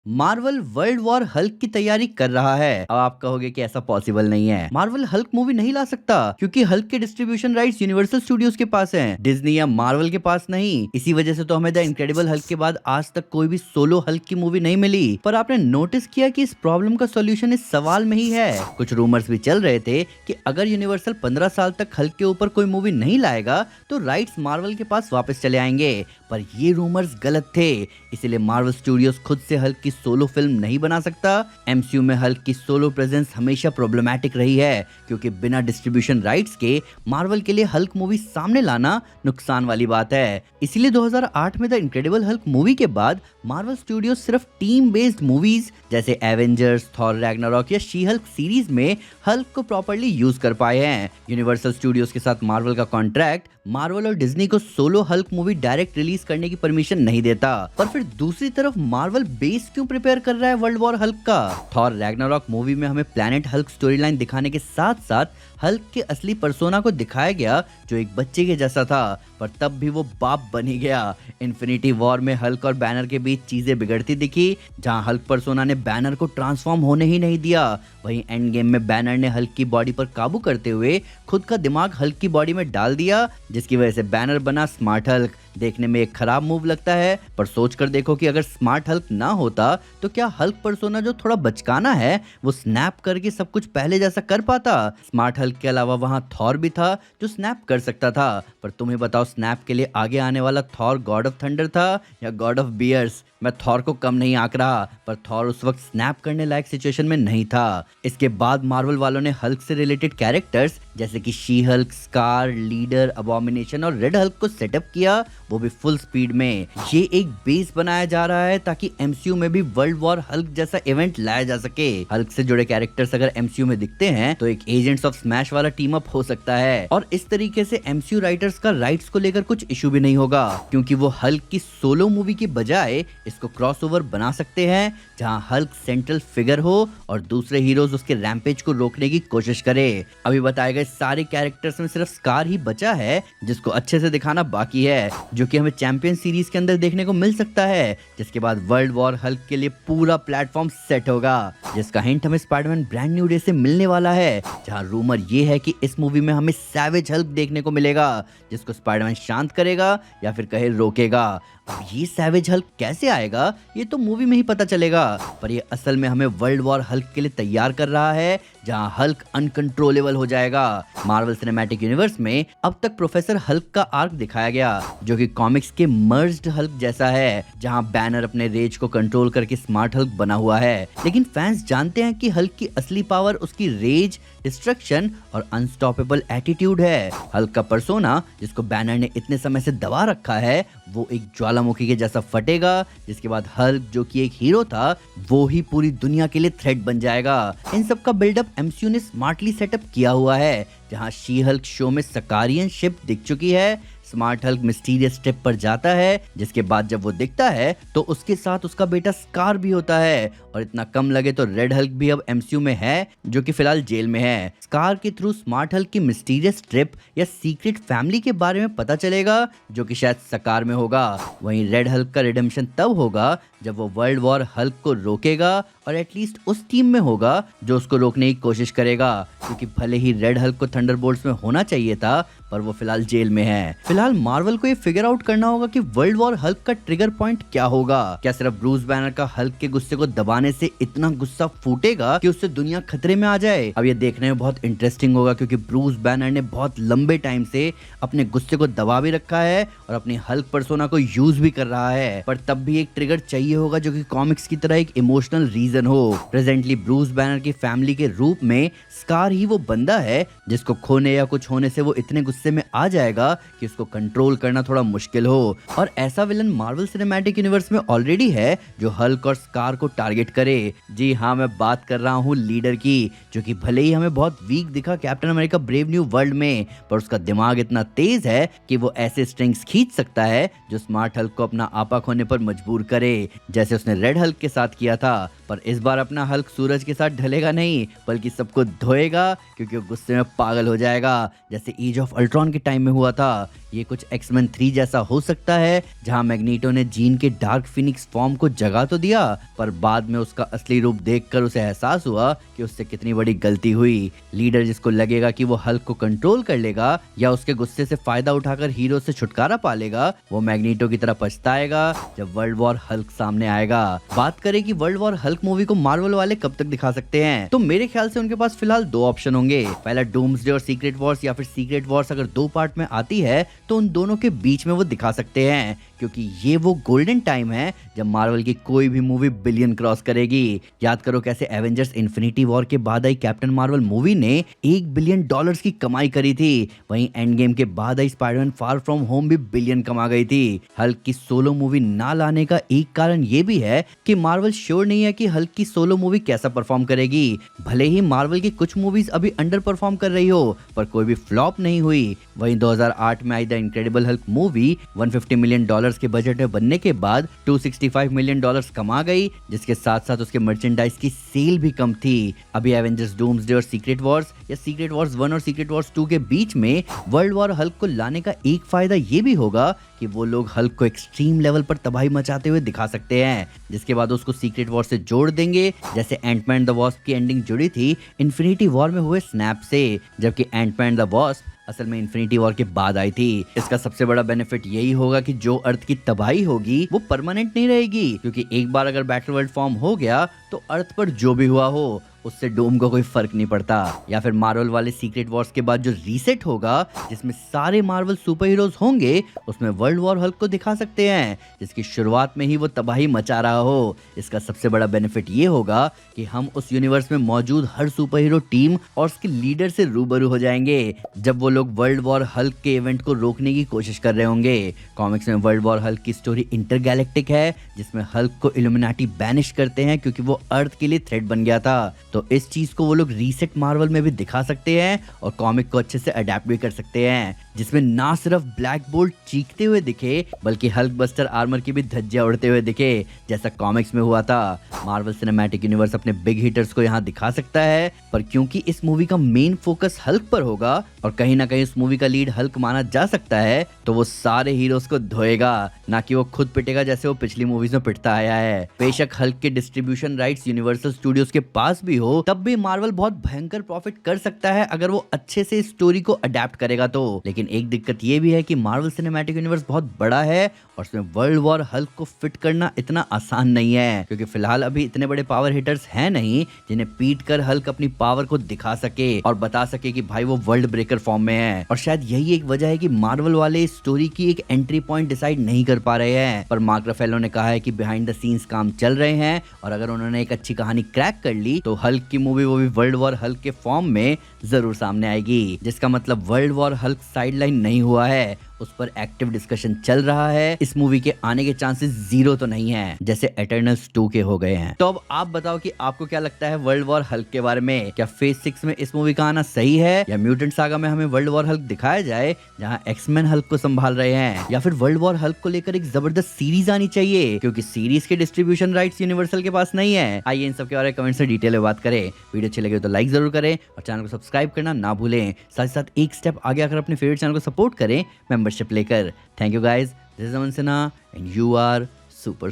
Marvel world war Hulk की तैयारी कर रहा है। अब आप कहोगे कि ऐसा पॉसिबल नहीं है, मार्वल हल्क मूवी नहीं ला सकता क्योंकि हल्क के डिस्ट्रीब्यूशन राइट्स यूनिवर्सल स्टूडियोज के पास हैं, डिज्नी या मार्वल के पास नहीं। इसी वजह से तो हमें द इनक्रेडिबल हल्क के बाद आज तक कोई भी सोलो हल्क की मूवी नहीं मिली। पर आपने नोटिस किया कि इस प्रॉब्लम का सोल्यूशन इस सवाल में ही है। कुछ रूमर्स भी चल रहे थे कि अगर यूनिवर्सल 15 साल तक हल्क के ऊपर कोई मूवी नहीं लाएगा तो राइट्स मार्वल के पास वापस चले आएंगे। पर ये रूमर्स गलत थे, इसीलिए मार्वल स्टूडियोज खुद से हल्क की सोलो फिल्म नहीं बना सकता। एमसीयू में हल्क की सोलो प्रेजेंस हमेशा प्रॉब्लमैटिक रही है क्योंकि बिना डिस्ट्रीब्यूशन राइट्स के मार्वल के लिए हल्क मूवी सामने लाना नुकसान वाली बात है। इसीलिए 2008 में द इनक्रेडिबल हल्क मूवी के बाद मार्वल स्टूडियोज सिर्फ टीम बेस्ड मूवीज जैसे एवेंजर्स, थॉर रैग्नारॉक या शी हल्क सीरीज में हल्क को प्रॉपर्ली यूज कर पाए हैं। यूनिवर्सल स्टूडियोज के साथ मार्वल का कॉन्ट्रैक्ट मार्वल और डिज्नी को solo Hulk movie direct release करने की परमिशन नहीं देता। पर फिर दूसरी तरफ मार्वल बेस क्यों प्रिपेयर कर रहा है वर्ल्ड वॉर हल्क का? थॉर रैग्नारॉक मूवी में हमें प्लैनेट हल्क स्टोरी लाइन दिखाने के साथ साथ हल्क के असली पर्सोना को दिखाया गया जो एक बच्चे के जैसा था, पर तब भी वो बाप बन ही गया। इन्फिनिटी वॉर में हल्क और बैनर के बीच चीजें बिगड़ती दिखी, जहां हल्क पर्सोना ने बैनर को ट्रांसफॉर्म होने ही नहीं दिया। वहीं एंड गेम में बैनर ने हल्क की बॉडी पर काबू करते हुए खुद का दिमाग हल्क की बॉडी में डाल दिया, जिसकी वजह से बैनर बना स्मार्ट हल्क। देखने में एक खराब मूव लगता है, पर सोच कर देखो कि अगर स्मार्ट हल्क ना होता तो क्या हल्क पर्सोना जो थोड़ा बचकाना है वो स्नैप करके सब कुछ पहले जैसा कर पाता? स्मार्ट हल्क के अलावा वहां थॉर भी था जो स्नैप कर सकता था। पर तुम्हें बताओ, स्नैप के लिए आगे आने वाला थॉर गॉड ऑफ थंडर था या गॉड ऑफ बियर्स? मैं थॉर को कम नहीं आंक रहा, पर थॉर उस वक्त स्नैप करने लायक सिचुएशन में नहीं था। इसके बाद मार्वल वालों ने हल्क से रिलेटेड कैरेक्टर्स जैसे कि she Hulk, scar, leader, abomination और रेड हल्क को सेटअप किया, वो भी फुल स्पीड में। ये एक बेस बनाया जा रहा है ताकि एमसीयू में भी वर्ल्ड वॉर हल्क जैसा इवेंट लाया जा सके। हल्क से जुड़े कैरेक्टर्स अगर एमसीयू में दिखते हैं तो एक एजेंट्स ऑफ स्मैश वाला टीम अप हो सकता है, और इस तरीके से एमसीयू राइटर्स का राइट्स को लेकर कुछ इशू भी नहीं होगा क्योंकि वो हल्क की सोलो मूवी की बजाय इसको क्रॉसओवर बना सकते हैं जहां हल्क सेंट्रल फिगर हो और दूसरे हीरोज उसके रैम्पेज को रोकने की कोशिश करे। अभी बताए गए सारे कैरेक्टर्स में सिर्फ स्कार ही बचा है जिसको अच्छे से दिखाना बाकी है, जो कि हमें चैंपियन सीरीज के अंदर देखने को मिल सकता है। जिसके बाद वर्ल्ड वॉर हल्क के लिए पूरा प्लेटफॉर्म सेट होगा, जिसका हिंट हमें स्पाइडरमैन ब्रांड न्यू डे से मिलने वाला है, जहां रूमर ये है कि इस मूवी में हमें सैवेज हल्क देखने को मिलेगा जिसको स्पाइडरमैन शांत करेगा या फिर कहे रोकेगा। अब ये सैवेज हल्क कैसे आएगा ये तो मूवी में ही पता चलेगा, पर ये असल में हमें वर्ल्ड वॉर हल्क के लिए तैयार कर रहा है जहां हल्क अनकंट्रोलेबल हो जाएगा। मार्वल सिनेमैटिक यूनिवर्स में अब तक प्रोफेसर हल्क का आर्क दिखाया गया जो कि कॉमिक्स के मर्ज्ड हल्क जैसा है, जहां बैनर अपने रेज को कंट्रोल करके स्मार्ट हल्क बना हुआ है। लेकिन फैंस जानते हैं कि हल्क की असली पावर उसकी रेज, डिस्ट्रक्शन और अनस्टॉपेबल एटीट्यूड है। हल्क का पर्सोना जिसको बैनर ने इतने समय से दबा रखा है वो एक ज्वालामुखी के जैसा फटेगा, जिसके बाद हल्क जो कि एक हीरो था वो ही पूरी दुनिया के लिए थ्रेट बन जाएगा। इन सब का बिल्डअप एमसीयू ने स्मार्टली सेटअप किया हुआ है, जहां शी हल्क शो में सकारियन शिप दिख चुकी है। स्मार्ट हल्क मिस्टीरियस ट्रिप पर जाता है, जिसके बाद जब वो दिखता है तो उसके साथ उसका बेटा स्कार भी होता है, और इतना कम लगे तो रेड हल्क भी अब एमसीयू में है जो कि फिलहाल जेल में है। स्कार के थ्रू स्मार्ट हल्क की मिस्टीरियस ट्रिप या सीक्रेट फैमिली के बारे में पता चलेगा जो कि शायद सकार में होगा। वहीं रेड हल्क का रिडेम्पशन तब होगा जब वो वर्ल्ड वॉर हल्क को रोकेगा, और एटलीस्ट उस टीम में होगा जो उसको रोकने की कोशिश करेगा, क्योंकि भले ही रेड हल्क को थंडरबोल्ट्स में होना चाहिए था पर वो फिलहाल जेल में है। फिलहाल मार्वल को ये फिगर आउट करना होगा कि वर्ल्ड वॉर हल्क का ट्रिगर पॉइंट क्या होगा। क्या सिर्फ ब्रूस बैनर का हल्क के गुस्से को दबाने से इतना गुस्सा फूटेगा कि उससे दुनिया खतरे में आ जाए? अब ये देखने में बहुत इंटरेस्टिंग होगा क्योंकि ब्रूस बैनर ने बहुत लंबे टाइम से अपने गुस्से को दबा भी रखा है और अपनी हल्क पर्सोना को यूज भी कर रहा है, पर तब भी एक ट्रिगर चाहिए होगा जो कि कॉमिक्स की तरह एक इमोशनल रीजन हो। प्रेजेंटली ब्रूस बैनर की फैमिली के रूप में स्कार ही वो बंदा है जिसको खोने या कुछ होने से वो इतने गुस्से में आ जाएगा कि उसको कंट्रोल करना थोड़ा मुश्किल हो, और ऐसा विलन मार्वल सिनेमैटिक यूनिवर्स में ऑलरेडी है जो हल्क और स्कार को टारगेट करे। जी हाँ, मैं बात कर रहा हूँ लीडर की, जो कि भले ही हमें बहुत वीक दिखा captain America brave new world में, पर उसका दिमाग इतना तेज है कि वो ऐसे स्ट्रिंग्स खींच सकता है जो स्मार्ट हल्क को अपना आपा खोने पर मजबूर करे, जैसे उसने रेड हल्क के साथ किया था। पर इस बार अपना हल्क सूरज के साथ ढलेगा नहीं, बल्कि सबको धोएगा, क्योंकि वो गुस्से में पागल हो जाएगा, जैसे एज ऑफ अल्ट्रॉन के टाइम में हुआ था। ये कुछ एक्समैन 3 जैसा हो सकता है, जहां मैग्नीटो ने जीन के डार्क फिनिक्स फॉर्म को जगा तो दिया, पर बाद में उसका असली रूप देखकर उसे एहसास हुआ कि उससे कितनी बड़ी गलती हुई। लीडर जिसको लगेगा कि वो हल्क को कंट्रोल कर लेगा या उसके गुस्से से फायदा उठाकर हीरो से छुटकारा पा लेगा, वो मैग्नीटो की तरह पछताएगा जब वर्ल्ड वॉर हल्क सामने आएगा। बात करें कि वर्ल्ड वॉर हल्क मूवी को मार्वल वाले कब तक दिखा सकते हैं, तो मेरे ख्याल से उनके पास फिलहाल 2 ऑप्शन होंगे। पहला डूम्सडे और सीक्रेट वॉर्स, या फिर सीक्रेट वॉर्स अगर 2 पार्ट में आती है तो उन दोनों के बीच में वो दिखा सकते हैं, क्योंकि ये वो गोल्डन टाइम है जब मार्वल की कोई भी मूवी बिलियन क्रॉस करेगी। याद करो कैसे एवेंजर्स इन्फिनिटी वॉर के बाद आई कैप्टन मार्वल मूवी ने $1 बिलियन की कमाई करी थी। वहीं एंड गेम के बाद आई स्पाइडरमैन फार फ्रॉम होम भी बिलियन कमा गई थी। हल्क की सोलो मूवी ना लाने का एक कारण ये भी है कि मार्वल श्योर नहीं है कि हल्क की सोलो मूवी कैसा परफॉर्म करेगी। भले ही मार्वल की कुछ मूवीज अभी अंडर परफॉर्म कर रही हो, पर कोई भी फ्लॉप नहीं हुई। वहीं 2008 में आई the incredible Hulk movie $150 million के बजट में बनने के बाद $265 मिलियन कमा गई, जिसके साथ साथ उसके मर्चेंडाइज की सेल भी कम थी। अभी एवेंजर्स डूम्सडे और सीक्रेट वॉर्स या सीक्रेट वॉर्स 1 और सीक्रेट वॉर्स 2 के बीच में वर्ल्ड वॉर हल्क को लाने का एक फायदा ये भी होगा कि वो लोग हल्क को एक्सट्रीम लेवल पर तबाही मचाते हुए दिखा सकते हैं, जिसके बाद उसको सीक्रेट वॉर से जोड़ देंगे, जैसे एंटमैन द वॉस्प की एंडिंग जुड़ी थी इन्फिनिटी वॉर में हुए स्नैप से, जबकि एंटमैन द वॉस्प असल में इन्फिनिटी वॉर के बाद आई थी। इसका सबसे बड़ा बेनिफिट यही होगा कि जो अर्थ की तबाही होगी वो परमानेंट नहीं रहेगी, क्योंकि एक बार अगर बैटल वर्ल्ड फॉर्म हो गया तो अर्थ पर जो भी हुआ हो उससे डूम को कोई फर्क नहीं पड़ता। या फिर मार्वल वाले सीक्रेट वॉर्स के बाद जो रीसेट होगा, जिसमें सारे मार्वल सुपर हीरोज होंगे, उसमें वर्ल्ड वॉर हल्क को दिखा सकते हैं, जिसकी शुरुआत में ही वो तबाही मचा रहा हो। इसका सबसे बड़ा बेनिफिट ये होगा कि हम उस यूनिवर्स में मौजूद हर सुपर हीरो टीम और उसके लीडर से रूबरू हो जाएंगे जब वो लोग वर्ल्ड वॉर हल्क के इवेंट को रोकने की कोशिश कर रहे होंगे। कॉमिक्स में वर्ल्ड वॉर हल्क की स्टोरी इंटरगैलेक्टिक है, जिसमें हल्क को इल्यूमिनाटी बैनिश करते हैं क्योंकि वो अर्थ के लिए थ्रेट बन गया था। तो इस चीज को वो लोग रीसेट मार्वल में भी दिखा सकते हैं और कॉमिक को अच्छे से अडेप्ट भी कर सकते हैं, जिसमें ना सिर्फ ब्लैक बोल्ट चीखते हुए दिखे, बल्कि हल्क बस्टर आर्मर की भी धज्जियां उड़ते हुए दिखे, जैसा कॉमिक्स में हुआ था। मार्वल सिनेमैटिक यूनिवर्स अपने बिग हिटर्स को यहाँ दिखा सकता है, पर क्योंकि इस मूवी का मेन फोकस हल्क पर होगा और कहीं ना कहीं इस मूवी का लीड हल्क माना जा सकता है, तो वो सारे हीरोज को धोएगा, ना कि वो खुद पिटेगा जैसे वो पिछली मूवीज में पिटता आया है। बेशक हल्क के डिस्ट्रीब्यूशन राइट्स यूनिवर्सल स्टूडियोज के पास भी हो, तब भी मार्वल बहुत भयंकर प्रॉफिट कर सकता है अगर वो अच्छे से स्टोरी को अडेप्ट करेगा तो। लेकिन एक दिक्कत ये भी है कि मार्वल सिनेमैटिक यूनिवर्स बहुत बड़ा है और उसमें वर्ल्ड वॉर हल्क को फिट करना इतना आसान नहीं है, क्योंकि फिलहाल अभी इतने बड़े पावर हिटर्स हैं नहीं जिन्हें पीट कर हल्क अपनी पावर को दिखा सके और बता सके कि भाई वो वर्ल्ड ब्रेकर फॉर्म में है। और शायद यही एक वजह है कि मार्वल वाले स्टोरी की एक एंट्री पॉइंट डिसाइड नहीं कर पा रहे हैं। पर मार्क रफेलो ने कहा है कि बिहाइंड द सीन्स काम चल रहे हैं और अगर उन्होंने एक अच्छी कहानी क्रैक कर ली तो हल्क की मूवी वो भी वर्ल्ड वॉर हल्क के फॉर्म में जरूर सामने आएगी, जिसका मतलब वर्ल्ड वॉर हल्क साइडलाइन नहीं हुआ है, उस पर एक्टिव डिस्कशन चल रहा है। इस मूवी के आने के चांसेस 0 तो नहीं है, जैसे एटर्नल्स 2 के हो गए हैं। तो अब आप बताओ कि आपको क्या लगता है वर्ल्ड वॉर हल्क के बारे में? क्या फेज 6 में इस मूवी का आना सही है, या म्यूटेंट सागा में हमें वर्ल्ड वॉर हल्क दिखाया जाए जहां एक्समैन हल्क को संभाल रहे हैं, या फिर वर्ल्ड वॉर हल्क को लेकर एक जबरदस्त सीरीज आनी चाहिए, क्योंकि सीरीज के डिस्ट्रीब्यूशन राइट्स यूनिवर्सल के पास नहीं है? आइए इन सब के बारे में कमेंट से डिटेल में बात करें। वीडियो अच्छी लगे तो लाइक जरूर करें और चैनल को सब्सक्राइब करना ना भूलें। साथ ही साथ एक स्टेप आगे आकर अपने फेवरेट चैनल को सपोर्ट करें मेंबरशिप लेकर। Thank you guys. This is Aman Sinha and you are super.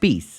Peace.